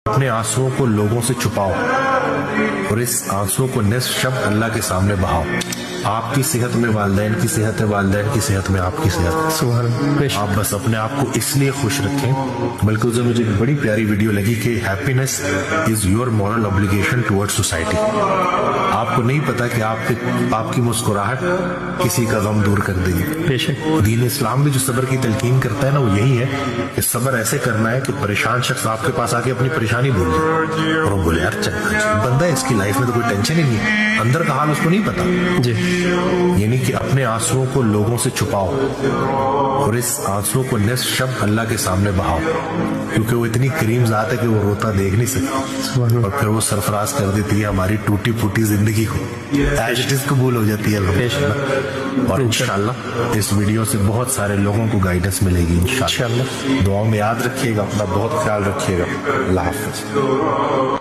اپنے آنسوؤں کو لوگوں سے چھپاؤ اور اس آنسوؤں کو نصف شب اللہ کے سامنے بہاؤ. آپ کی صحت میں والدین کی صحت ہے، والدین کی صحت میں آپ کی صحت. سبحان اللہ. آپ بس اپنے آپ کو اس لیے خوش رکھیں. بلکہ اسے مجھے ایک بڑی پیاری ویڈیو لگی کہ happiness is your moral obligation towards society. آپ کو نہیں پتا کہ آپ کی مسکراہٹ کسی کا غم دور کر دے گی. بے شک. دین اسلام بھی جو صبر کی تلقین کرتا ہے نا، وہ یہی ہے کہ صبر ایسے کرنا ہے کہ پریشان شخص آپ کے پاس آ کے اپنی پریشانی بھول جائے اور وہ بولے یار بندہ ہے، اس کی لائف میں تو کوئی ٹینشن ہی نہیں ہے، اندر کا حال اس کو نہیں پتا. جی. یعنی کہ اپنے آنسوؤں کو لوگوں سے چھپاؤ اور اس آنسوؤں کو نصف شب اللہ کے سامنے بہاؤ، کیونکہ وہ اتنی کریم ذات ہے کہ وہ روتا دیکھ نہیں سکتی اور پھر وہ سرفراز کر دیتی ہے ہماری ٹوٹی پھوٹی زندگی کو. ایز اٹ از قبول ہو جاتی ہے الحمدللہ. اور انشاءاللہ اس ویڈیو سے بہت سارے لوگوں کو گائیڈنس ملے گی انشاءاللہ. دعاؤں میں یاد رکھیے گا، اپنا بہت خیال رکھیے گا. اللہ حافظ.